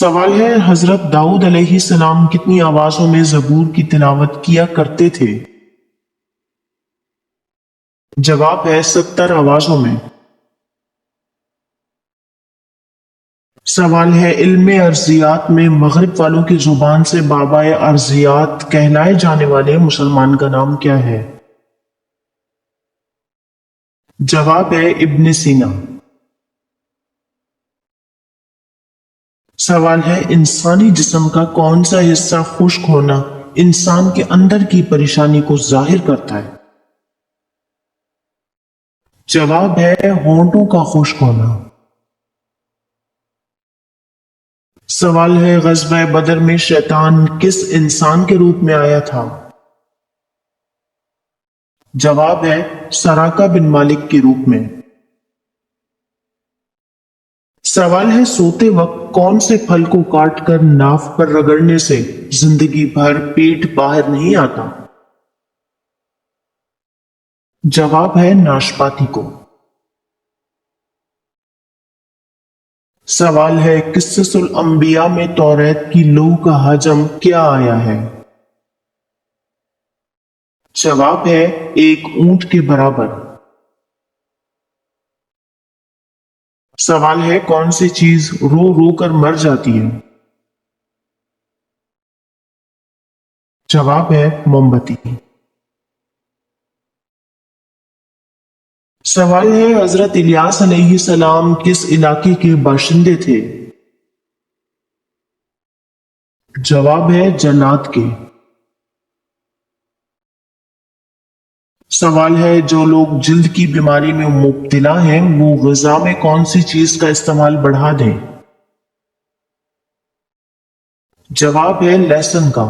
سوال ہے حضرت داؤد علیہ السلام کتنی آوازوں میں زبور کی تلاوت کیا کرتے تھے؟ جواب ہے 70 آوازوں میں۔ سوال ہے علم ارضیات میں مغرب والوں کی زبان سے بابا ارضیات کہلائے جانے والے مسلمان کا نام کیا ہے؟ جواب ہے ابن سینا۔ سوال ہے انسانی جسم کا کون سا حصہ خشک ہونا انسان کے اندر کی پریشانی کو ظاہر کرتا ہے؟ جواب ہے ہونٹوں کا خشک ہونا۔ سوال ہے غزوہ بدر میں شیطان کس انسان کے روپ میں آیا تھا؟ جواب ہے سراقہ بن مالک کے روپ میں۔ سوال ہے سوتے وقت کون سے پھل کو کاٹ کر ناف پر رگڑنے سے زندگی بھر پیٹ باہر نہیں آتا؟ جواب ہے ناشپاتی کو۔ سوال ہے قصص الانبیاء میں توریت کی لوح کا حجم کیا آیا ہے؟ جواب ہے 1 اونٹ کے برابر۔ سوال ہے کون سی چیز رو رو کر مر جاتی ہے؟ جواب ہے موم بتی۔ سوال ہے حضرت الیاس علیہ السلام کس علاقے کے باشندے تھے؟ جواب ہے جنات کے۔ سوال ہے جو لوگ جلد کی بیماری میں مبتلا ہیں وہ غذا میں کون سی چیز کا استعمال بڑھا دیں؟ جواب ہے لہسن کا۔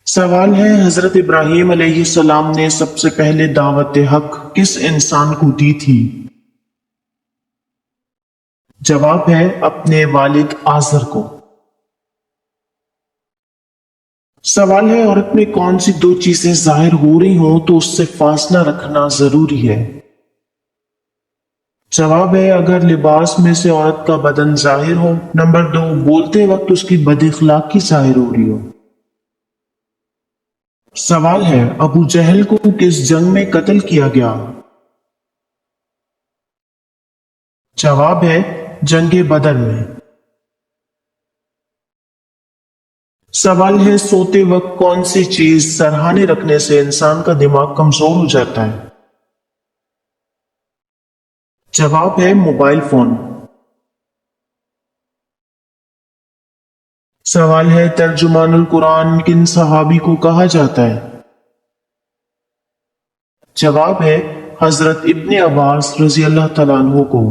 سوال ہے حضرت ابراہیم علیہ السلام نے سب سے پہلے دعوت حق کس انسان کو دی تھی؟ جواب ہے اپنے والد آزر کو۔ سوال ہے عورت میں کون سی 2 چیزیں ظاہر ہو رہی ہوں تو اس سے فاصلہ رکھنا ضروری ہے؟ جواب ہے اگر لباس میں سے عورت کا بدن ظاہر ہو، نمبر 2 بولتے وقت اس کی بد اخلاقی ظاہر ہو رہی ہو۔ سوال ہے ابو جہل کو کس جنگ میں قتل کیا گیا؟ جواب ہے جنگ بدر میں۔ سوال ہے سوتے وقت کون سی چیز سرہانے رکھنے سے انسان کا دماغ کمزور ہو جاتا ہے؟ جواب ہے موبائل فون۔ سوال ہے ترجمان القرآن کن صحابی کو کہا جاتا ہے؟ جواب ہے حضرت ابن عباس رضی اللہ تعالیٰ عنہ کو۔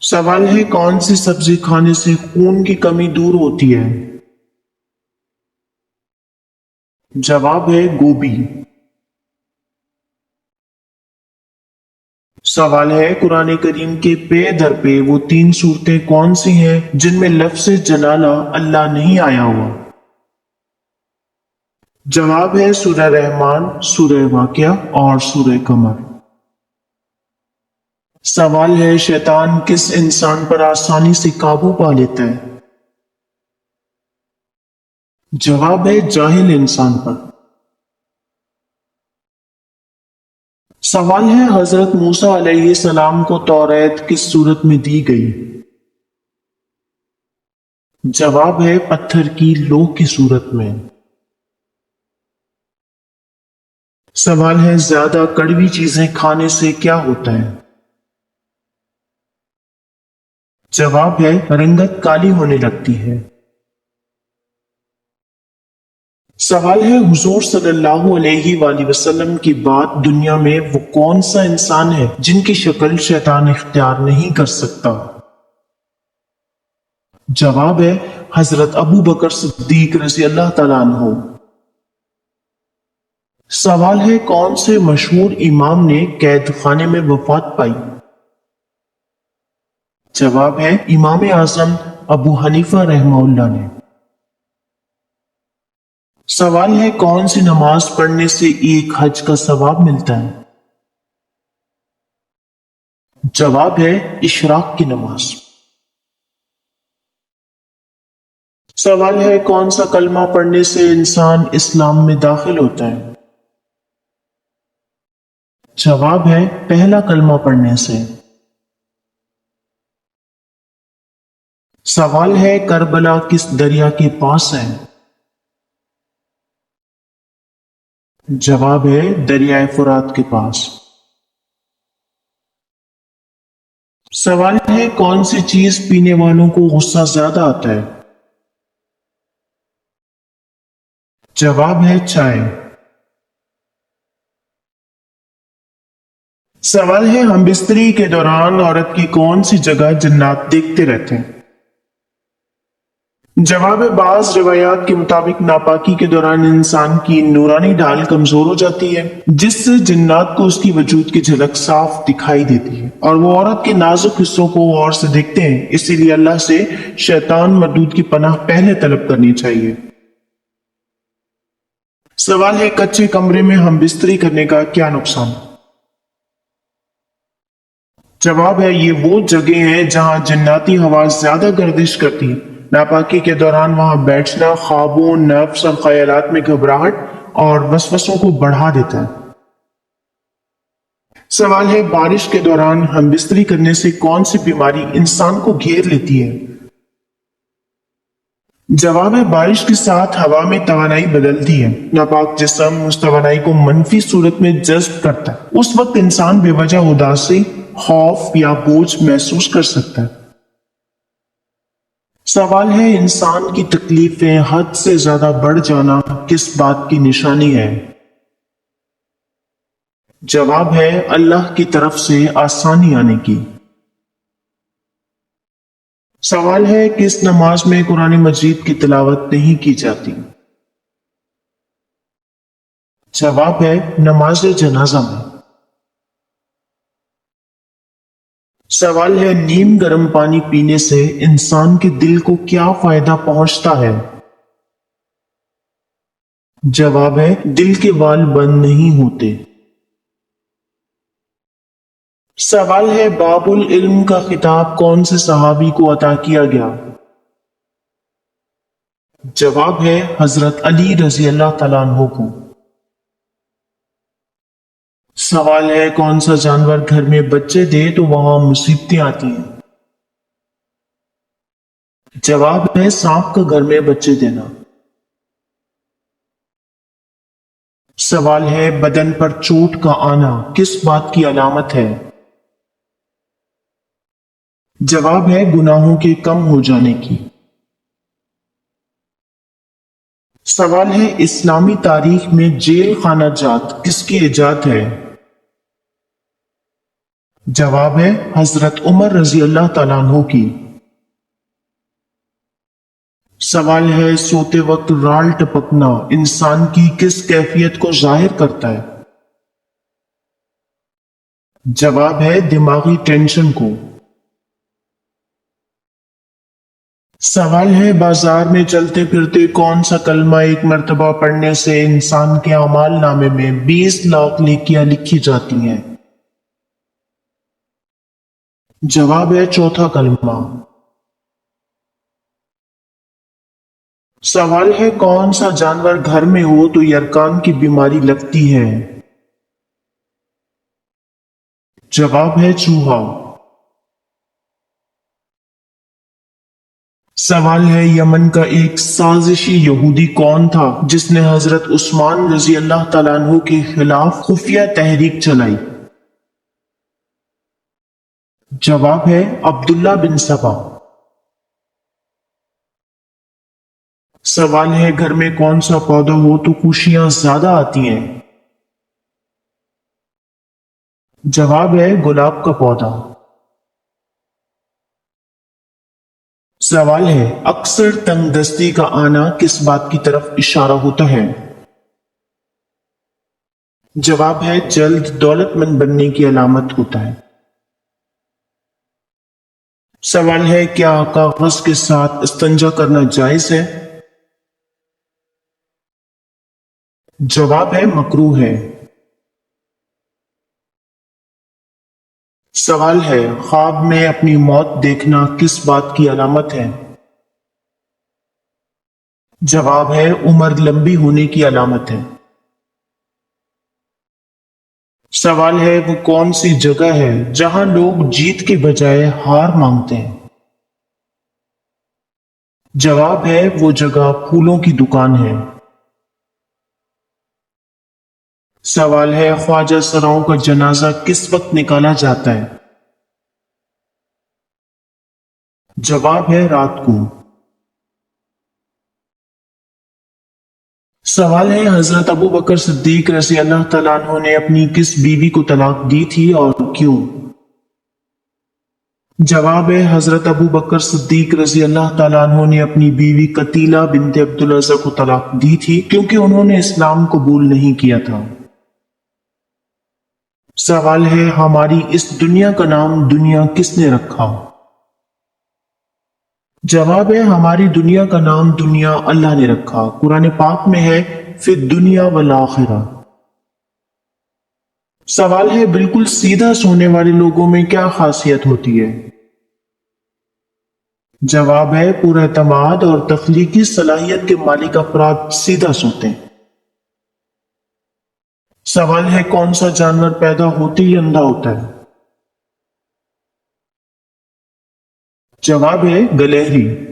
سوال ہے کون سی سبزی کھانے سے خون کی کمی دور ہوتی ہے؟ جواب ہے گوبھی۔ سوال ہے قرآن کریم کے پے در پہ وہ 3 صورتیں کون سی ہیں جن میں لفظ جلالہ اللہ نہیں آیا ہوا؟ جواب ہے سورہ رحمان، سورہ واقعہ اور سورہ قمر۔ سوال ہے شیطان کس انسان پر آسانی سے قابو پا لیتا ہے؟ جواب ہے جاہل انسان پر۔ سوال ہے حضرت موسیٰ علیہ السلام کو توریت کس صورت میں دی گئی؟ جواب ہے پتھر کی لوح کی صورت میں۔ سوال ہے زیادہ کڑوی چیزیں کھانے سے کیا ہوتا ہے؟ جواب ہے رنگت کالی ہونے لگتی ہے۔ سوال ہے حضور صلی اللہ علیہ وآلہ وسلم کی بات دنیا میں وہ کون سا انسان ہے جن کی شکل شیطان اختیار نہیں کر سکتا؟ جواب ہے حضرت ابو بکر صدیق رضی اللہ تعالیٰ عنہ۔ سوال ہے کون سے مشہور امام نے قید خانے میں وفات پائی؟ جواب ہے امام اعظم ابو حنیفہ رحمہ اللہ نے۔ سوال ہے کون سی نماز پڑھنے سے 1 حج کا ثواب ملتا ہے؟ جواب ہے اشراق کی نماز۔ سوال ہے کون سا کلمہ پڑھنے سے انسان اسلام میں داخل ہوتا ہے؟ جواب ہے پہلا کلمہ پڑھنے سے۔ سوال ہے کربلا کس دریا کے پاس ہے؟ جواب ہے دریائے فرات کے پاس۔ سوال ہے کون سی چیز پینے والوں کو غصہ زیادہ آتا ہے؟ جواب ہے چائے۔ سوال ہے ہم بستری کے دوران عورت کی کون سی جگہ جنات دیکھتے رہتے ہیں؟ جواب ہے بعض روایات کے مطابق ناپاکی کے دوران انسان کی نورانی ڈھال کمزور ہو جاتی ہے، جس سے جنات کو اس کی وجود کی جھلک صاف دکھائی دیتی ہے اور وہ عورت کے نازک حصوں کو غور سے دیکھتے ہیں، اسی لیے اللہ سے شیطان مردود کی پناہ پہلے طلب کرنی چاہیے۔ سوال ہے کچے کمرے میں ہم بستری کرنے کا کیا نقصان؟ جواب ہے یہ وہ جگہ ہیں جہاں جناتی ہوا زیادہ گردش کرتی ہے۔ ناپاکی کے دوران وہاں بیٹھنا خوابوں، نفس اور خیالات میں گھبراہٹ اور وسوسوں کو بڑھا دیتا ہے۔ سوال ہے بارش کے دوران ہم بستری کرنے سے کون سی بیماری انسان کو گھیر لیتی ہے؟ جواب ہے بارش کے ساتھ ہوا میں توانائی بدلتی ہے، ناپاک جسم اس توانائی کو منفی صورت میں جذب کرتا ہے، اس وقت انسان بے وجہ اداسی، خوف یا بوجھ محسوس کر سکتا ہے۔ سوال ہے انسان کی تکلیفیں حد سے زیادہ بڑھ جانا کس بات کی نشانی ہے؟ جواب ہے اللہ کی طرف سے آسانی آنے کی۔ سوال ہے کس نماز میں قرآن مجید کی تلاوت نہیں کی جاتی؟ جواب ہے نماز جنازہ میں۔ سوال ہے نیم گرم پانی پینے سے انسان کے دل کو کیا فائدہ پہنچتا ہے؟ جواب ہے دل کے وال بند نہیں ہوتے۔ سوال ہے باب العلم کا خطاب کون سے صحابی کو عطا کیا گیا؟ جواب ہے حضرت علی رضی اللہ تعالیٰ عنہ کو۔ سوال ہے کون سا جانور گھر میں بچے دے تو وہاں مصیبتیں آتی ہیں؟ جواب ہے سانپ کا گھر میں بچے دینا۔ سوال ہے بدن پر چوٹ کا آنا کس بات کی علامت ہے؟ جواب ہے گناہوں کے کم ہو جانے کی۔ سوال ہے اسلامی تاریخ میں جیل خانہ جات کس کی ایجاد ہے؟ جواب ہے حضرت عمر رضی اللہ تعالیٰ عنہ کی۔ سوال ہے سوتے وقت رال ٹپکنا انسان کی کس کیفیت کو ظاہر کرتا ہے؟ جواب ہے دماغی ٹینشن کو۔ سوال ہے بازار میں چلتے پھرتے کون سا کلمہ ایک مرتبہ پڑھنے سے انسان کے اعمال نامے میں 20 لاکھ نیکیاں لکھی جاتی ہیں؟ جواب ہے چوتھا کلمہ۔ سوال ہے کون سا جانور گھر میں ہو تو یرکان کی بیماری لگتی ہے؟ جواب ہے چوہا۔ سوال ہے یمن کا ایک سازشی یہودی کون تھا جس نے حضرت عثمان رضی اللہ تعالیٰ عنہ کے خلاف خفیہ تحریک چلائی؟ جواب ہے عبداللہ بن سبا۔ سوال ہے گھر میں کون سا پودا ہو تو خوشیاں زیادہ آتی ہیں؟ جواب ہے گلاب کا پودا۔ سوال ہے اکثر تنگ دستی کا آنا کس بات کی طرف اشارہ ہوتا ہے؟ جواب ہے جلد دولت مند بننے کی علامت ہوتا ہے۔ سوال ہے کیا کاغذ کے ساتھ استنجا کرنا جائز ہے؟ جواب ہے مکروہ ہے۔ سوال ہے، خواب میں اپنی موت دیکھنا کس بات کی علامت ہے؟ جواب ہے، عمر لمبی ہونے کی علامت ہے۔ سوال ہے، وہ کون سی جگہ ہے جہاں لوگ جیت کے بجائے ہار مانگتے ہیں؟ جواب ہے، وہ جگہ پھولوں کی دکان ہے۔ سوال ہے، خواجہ سراؤں کا جنازہ کس وقت نکالا جاتا ہے؟ جواب ہے، رات کو۔ سوال ہے، حضرت ابو بکر صدیق رضی اللہ تعالیٰ عنہ نے اپنی کس بیوی کو طلاق دی تھی اور کیوں؟ جواب ہے، حضرت ابو بکر صدیق رضی اللہ تعالیٰ عنہ نے اپنی بیوی قتیلہ بنت عبد العزیٰ کو طلاق دی تھی کیونکہ انہوں نے اسلام قبول نہیں کیا تھا۔ سوال ہے، ہماری اس دنیا کا نام دنیا کس نے رکھا؟ جواب ہے، ہماری دنیا کا نام دنیا اللہ نے رکھا۔ قرآن پاک میں ہے، فی الدنیا والآخرہ۔ سوال ہے، بالکل سیدھا سونے والے لوگوں میں کیا خاصیت ہوتی ہے؟ جواب ہے، پورا اعتماد اور تخلیقی صلاحیت کے مالک افراد سیدھا سوتے ہیں۔ سوال ہے، کون سا جانور پیدا ہوتے ہی اندھا ہوتا ہے؟ جواب ہے، گلہری۔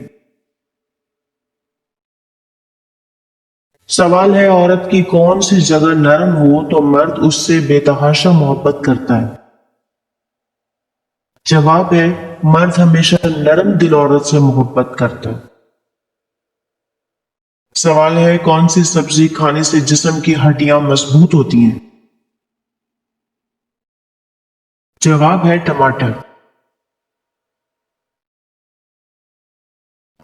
سوال ہے، عورت کی کون سی جگہ نرم ہو تو مرد اس سے بے تحاشا محبت کرتا ہے؟ جواب ہے، مرد ہمیشہ نرم دل عورت سے محبت کرتا ہے۔ سوال ہے، کون سی سبزی کھانے سے جسم کی ہڈیاں مضبوط ہوتی ہیں؟ جواب ہے، ٹماٹر۔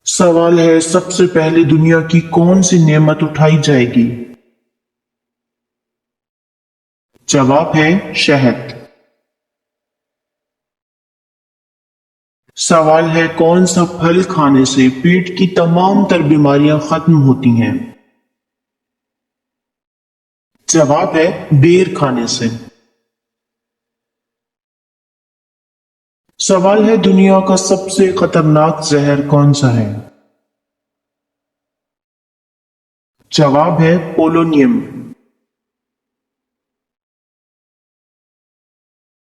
سوال ہے، سب سے پہلے دنیا کی کون سی نعمت اٹھائی جائے گی؟ جواب ہے، شہد۔ سوال ہے، کون سا پھل کھانے سے پیٹ کی تمام تر بیماریاں ختم ہوتی ہیں؟ جواب ہے، بیر کھانے سے۔ سوال ہے، دنیا کا سب سے خطرناک زہر کون سا ہے؟ جواب ہے، پولونیم۔